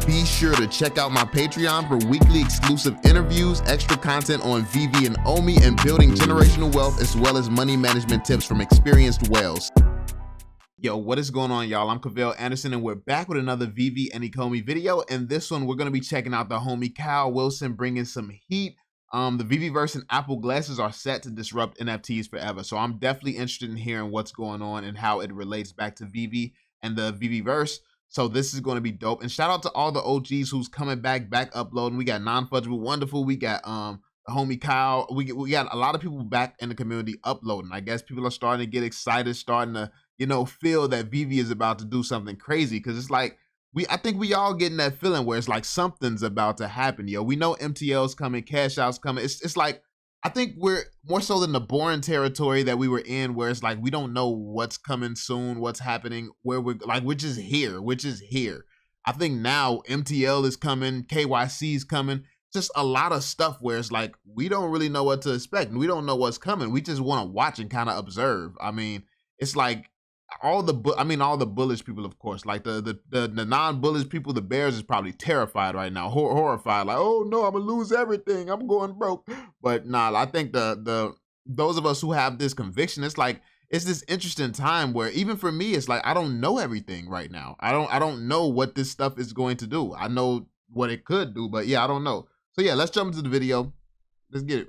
Be sure to check out my Patreon for weekly exclusive interviews, extra content on Veve and Omi, and building generational wealth, as well as money management tips from experienced whales. Yo, what is going on, y'all? I'm Cavell Anderson, and we're back with another Veve and Ecomi video. And this one, we're going to be checking out the homie Kyle Wilson bringing some heat. The Veveverse and Apple glasses are set to disrupt NFTs forever. So I'm definitely interested in hearing what's going on and how it relates back to Veve and the Veveverse. So this is going to be dope. And shout out to all the OGs who's coming back uploading. We got Non-Fungible Wonderful. We got the homie Kyle. We got a lot of people back in the community uploading. I guess people are starting to get excited, starting to, you know, feel that Veve is about to do something crazy. Cause it's like, I think we all getting that feeling where it's like something's about to happen, yo. We know MTL's coming, cash out's coming. It's like, I think we're more so than the boring territory that we were in, where it's like we don't know what's coming soon, what's happening, where we're like, which is here. I think now MTL is coming, KYC's coming, just a lot of stuff where it's like we don't really know what to expect. We don't know what's coming. We just want to watch and kind of observe. I mean, it's like all the bullish people, of course, like the non-bullish people, the bears is probably terrified right now, horrified, like, oh no, I'm gonna lose everything, I'm going broke. But nah, I think those of us who have this conviction, it's like it's this interesting time where even for me, it's like I don't know everything right now. I don't know what this stuff is going to do. I know what it could do, but yeah, I don't know. So yeah, let's jump into the video. Let's get it.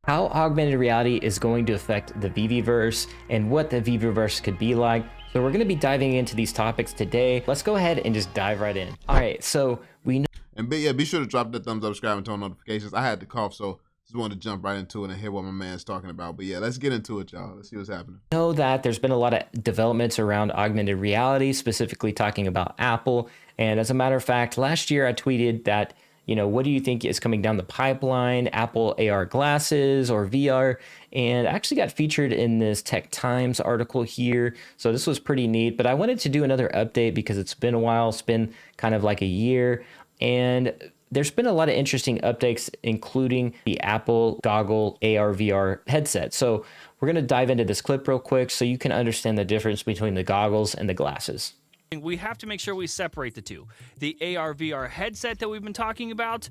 How augmented reality is going to affect the Veveverse and what the Veveverse could be like. So we're going to be diving into these topics today. Let's go ahead and just dive right in. All right, so we know. And be sure to drop that thumbs up, subscribe, and turn on notifications. I had to cough, so just wanted to jump right into it and hear what my man's talking about. But yeah, let's get into it, y'all. Let's see what's happening. Know that there's been a lot of developments around augmented reality, specifically talking about Apple. And as a matter of fact, last year I tweeted that, you know, what do you think is coming down the pipeline? Apple AR glasses or VR? And I actually got featured in this Tech Times article here. So this was pretty neat, but I wanted to do another update because it's been a while. It's been kind of like a year. And there's been a lot of interesting updates, including the Apple Goggle AR VR headset. So we're going to dive into this clip real quick so you can understand the difference between the goggles and the glasses. We have to make sure we separate the two. The AR/VR headset that we've been talking about,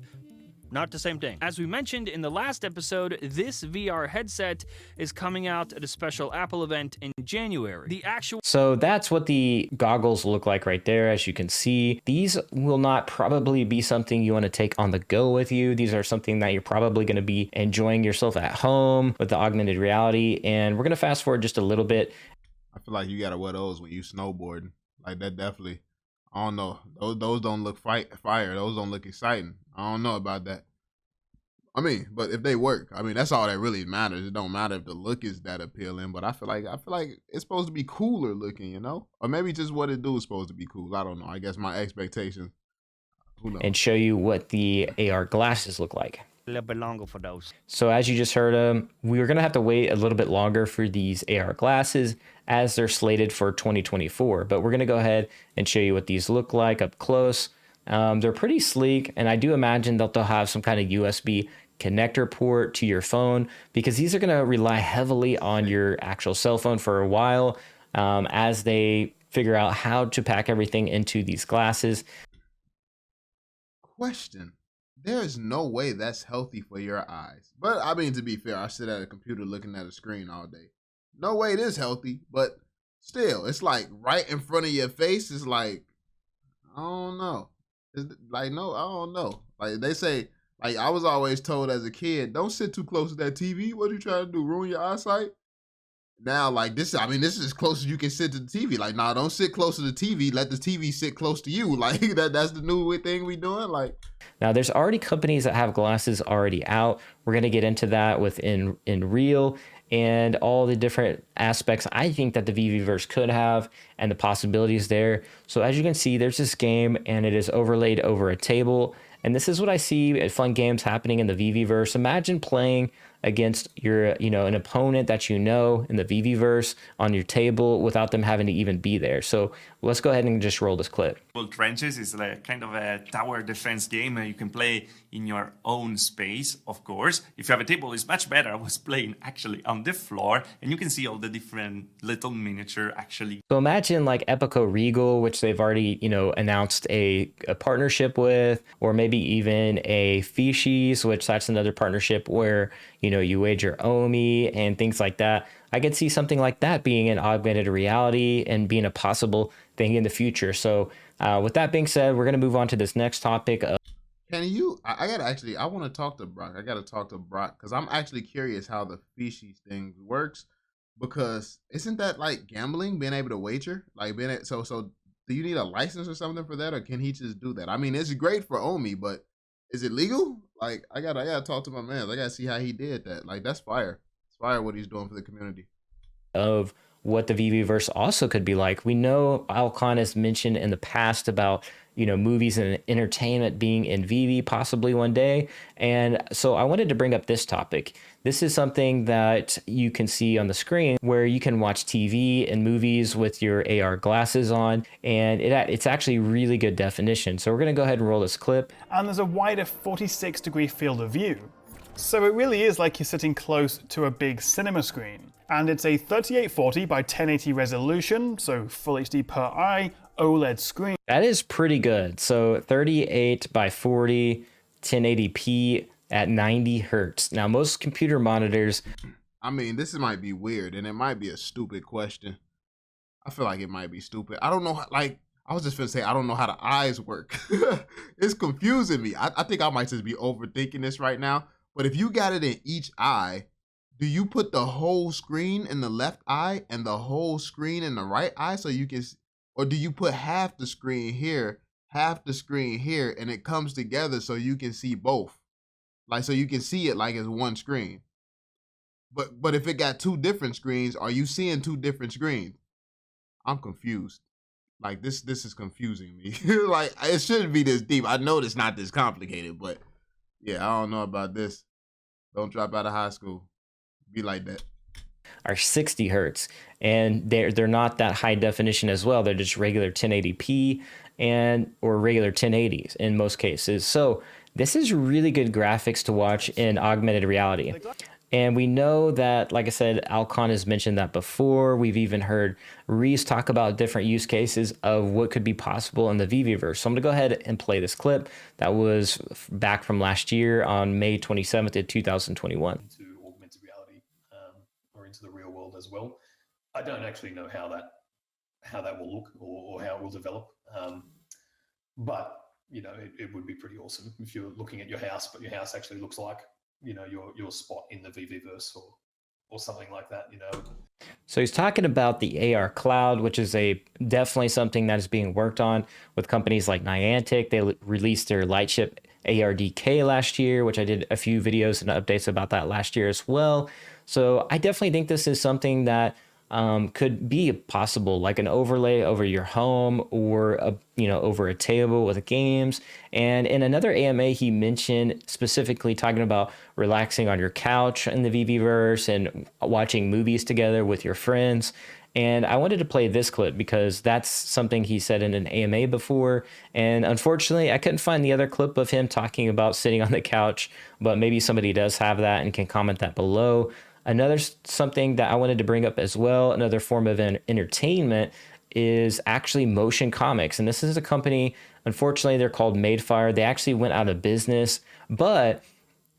not the same thing. As we mentioned in the last episode, this VR headset is coming out at a special Apple event in January. So that's what the goggles look like right there. As you can see, these will not probably be something you want to take on the go with you. These are something that you're probably going to be enjoying yourself at home with the augmented reality. And we're going to fast forward just a little bit. I feel like you got to wear those when you snowboarding. Like that definitely, I don't know. Those don't look fire. Those don't look exciting. I don't know about that. I mean, but if they work, I mean, that's all that really matters. It don't matter if the look is that appealing, but I feel like it's supposed to be cooler looking, you know? Or maybe just what it do is supposed to be cool. I don't know. I guess my expectations. Who knows? And show you what the AR glasses look like. A little bit longer for those. So as you just heard, we're going to have to wait a little bit longer for these AR glasses as they're slated for 2024. But we're going to go ahead and show you what these look like up close. They're pretty sleek, and I do imagine that they'll have some kind of USB connector port to your phone, because these are going to rely heavily on your actual cell phone for a while as they figure out how to pack everything into these glasses. Question. There's no way that's healthy for your eyes. But I mean, to be fair, I sit at a computer looking at a screen all day. No way it is healthy, but still, it's like right in front of your face. It's like, I don't know. It's like, no, I don't know. Like they say, like I was always told as a kid, don't sit too close to that TV. What are you trying to do? Ruin your eyesight? Now, like this, I mean, this is as close as you can sit to the TV. Like, nah, don't sit close to the TV. Let the TV sit close to you. Like that's the new thing we doing. Like, now there's already companies that have glasses already out. We're gonna get into that within Real and all the different aspects I think that the Veveverse could have and the possibilities there. So as you can see, there's this game and it is overlaid over a table. And this is what I see at fun games happening in the Veveverse. Imagine playing against your, an opponent that in the Veveverse on your table without them having to even be there. So let's go ahead and just roll this clip. Trenches is like kind of a tower defense game you can play in your own space, of course. If you have a table, it's much better. I was playing actually on the floor, and you can see all the different little miniature actually. So imagine like Epico Regal, which they've already, announced a partnership with, or maybe even a Fishies, which that's another partnership where, you wager Omi and things like that. I could see something like that being an augmented reality and being a possible thing in the future. So with that being said, we're going to move on to this next topic. I want to talk to Brock. I got to talk to Brock because I'm actually curious how the Fishies thing works, because isn't that like gambling, being able to wager? Like so do you need a license or something for that, or can he just do that? I mean, it's great for Omi, but is it legal? Like I gotta talk to my man. I gotta see how he did that. Like that's fire. It's fire what he's doing for the community. Of what the Veveverse also could be like. We know Alcon has mentioned in the past about, movies and entertainment being in Veve possibly one day. And so I wanted to bring up this topic. This is something that you can see on the screen where you can watch TV and movies with your AR glasses on, and it's actually really good definition. So we're going to go ahead and roll this clip. And there's a wider 46-degree field of view. So it really is like you're sitting close to a big cinema screen. And it's a 3840 by 1080 resolution, so full HD per eye, OLED screen. That is pretty good. So 38 by 40, 1080p at 90 hertz. Now, most computer monitors... I mean, this might be weird, and it might be a stupid question. I feel like it might be stupid. I don't know, I was just gonna say, I don't know how the eyes work. It's confusing me. I think I might just be overthinking this right now. But if you got it in each eye, do you put the whole screen in the left eye and the whole screen in the right eye so you can, or do you put half the screen here, half the screen here, and it comes together so you can see both? Like, so you can see it like it's one screen. But if it got two different screens, are you seeing two different screens? I'm confused. Like this is confusing me. Like it shouldn't be this deep. I know it's not this complicated, but yeah, I don't know about this. Don't drop out of high school. Be like that. Are 60 hertz, and they're not that high definition as well. They're just regular 1080p or regular 1080s in most cases. So this is really good graphics to watch in augmented reality. And we know that, like I said, Alcon has mentioned that before. We've even heard Reese talk about different use cases of what could be possible in the Veveverse. So I'm going to go ahead and play this clip that was back from last year on May 27th of 2021. To augmented reality or into the real world as well. I don't actually know how that will look or how it will develop. But, it would be pretty awesome if you're looking at your house, but your house actually looks like your spot in the Veveverse or something like that, So he's talking about the AR cloud, which is definitely something that is being worked on with companies like Niantic. They released their Lightship ARDK last year, which I did a few videos and updates about that last year as well. So I definitely think this is something that could be possible, like an overlay over your home or over a table with games. And in another AMA, he mentioned specifically talking about relaxing on your couch in the Veveverse and watching movies together with your friends. And I wanted to play this clip because that's something he said in an AMA before. And unfortunately, I couldn't find the other clip of him talking about sitting on the couch, but maybe somebody does have that and can comment that below. Another something that I wanted to bring up as well, another form of entertainment, is actually motion comics. And this is a company, unfortunately, they're called Madefire. They actually went out of business, but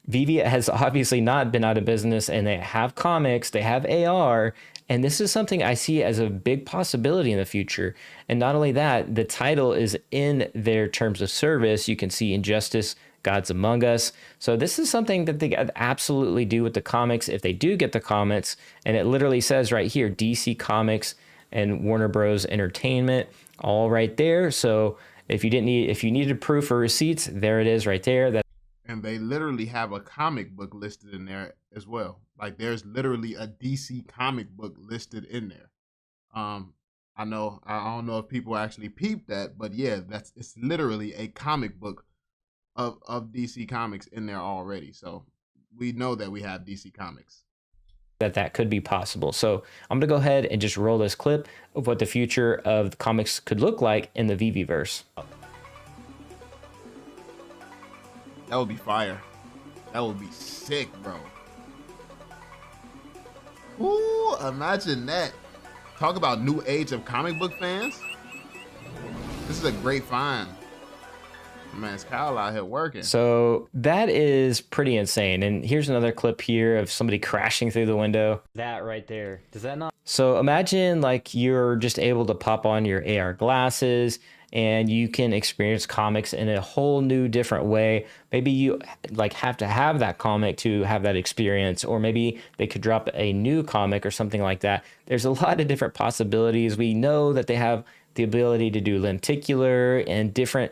Veve has obviously not been out of business, and they have comics, they have AR, and this is something I see as a big possibility in the future. And not only that, the title is in their terms of service. You can see Injustice, Gods Among Us. So this is something that they could absolutely do with the comics if they do get the comics. And it literally says right here, DC Comics and Warner Bros. Entertainment, all right there. So if you needed proof or receipts, there it is right there. And they literally have a comic book listed in there as well. Like there's literally a DC comic book listed in there. I don't know if people actually peeped that, but yeah, it's literally a comic book of DC Comics in there already. So we know that we have DC Comics. That could be possible. So I'm gonna go ahead and just roll this clip of what the future of the comics could look like in the Veveverse. That would be fire. That would be sick, bro. Ooh, imagine that. Talk about new age of comic book fans. This is a great find. Man, it's Kyle out here working. So that is pretty insane. And here's another clip here of somebody crashing through the window. That right there. Does that not? So imagine like you're just able to pop on your AR glasses and you can experience comics in a whole new different way. Maybe you like have to have that comic to have that experience, or maybe they could drop a new comic or something like that. There's a lot of different possibilities. We know that they have the ability to do lenticular and different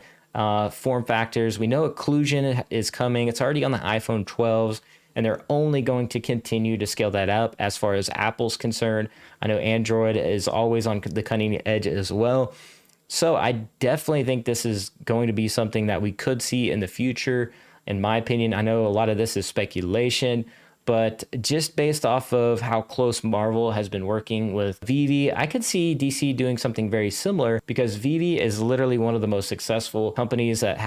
form factors. We know occlusion is coming. It's already on the iPhone 12s, and they're only going to continue to scale that up as far as Apple's concerned. I know Android is always on the cutting edge as well. So I definitely think this is going to be something that we could see in the future. In my opinion, I know a lot of this is speculation, but just based off of how close Marvel has been working with Veve, I could see DC doing something very similar, because Veve is literally one of the most successful companies that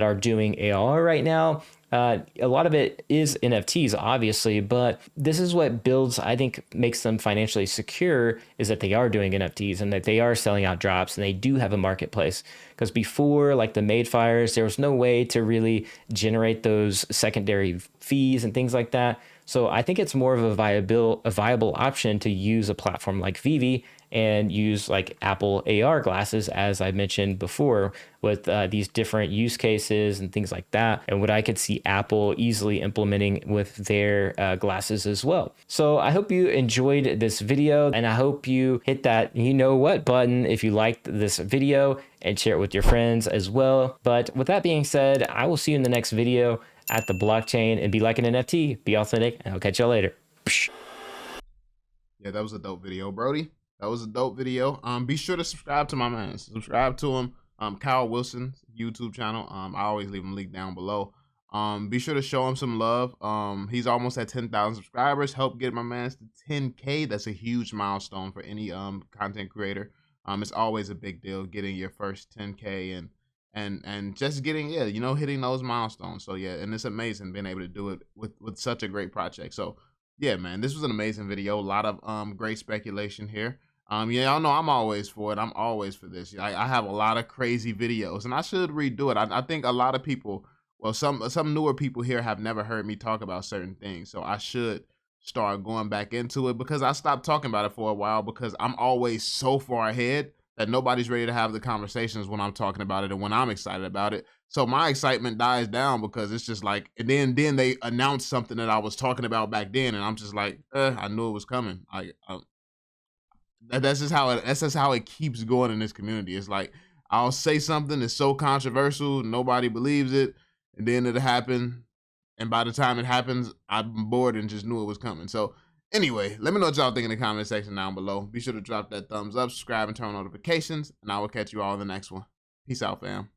are doing AR right now. A lot of it is NFTs, obviously, but this is what builds, I think, makes them financially secure, is that they are doing NFTs and that they are selling out drops and they do have a marketplace. Because before, like the Madefires, there was no way to really generate those secondary fees and things like that. So I think it's more of a viable option to use a platform like Veve and use like Apple AR glasses, as I mentioned before, with these different use cases and things like that, and what I could see Apple easily implementing with their glasses as well. So I hope you enjoyed this video, and I hope you hit that you know what button if you liked this video, and share it with your friends as well. But with that being said, I will see you in the next video at the blockchain, and be like an NFT, be authentic, and I'll catch y'all later. Yeah, that was a dope video, Brody. That was a dope video. Be sure to subscribe to my man. Subscribe to him. Kyle Wilson's YouTube channel. I always leave him linked down below. Be sure to show him some love. He's almost at 10,000 subscribers. Help get my man to 10K. That's a huge milestone for any content creator. It's always a big deal getting your first 10K and just getting, hitting those milestones. So yeah, and it's amazing being able to do it with such a great project. So yeah, man, this was an amazing video. A lot of great speculation here. Y'all know I'm always for it. I'm always for this. I have a lot of crazy videos, and I should redo it. I think a lot of people, well, some newer people here have never heard me talk about certain things, so I should start going back into it, because I stopped talking about it for a while because I'm always so far ahead that nobody's ready to have the conversations when I'm talking about it and when I'm excited about it. So my excitement dies down, because it's just like, and then they announce something that I was talking about back then, and I'm just like, I knew it was coming. That's just how it keeps going in this community. It's like, I'll say something that's so controversial, nobody believes it, and then it'll happen, and by the time it happens, I'm bored and just knew it was coming. So anyway, let me know what y'all think in the comment section down below. Be sure to drop that thumbs up, subscribe, and turn on notifications, and I will catch you all in the next one. Peace out, fam.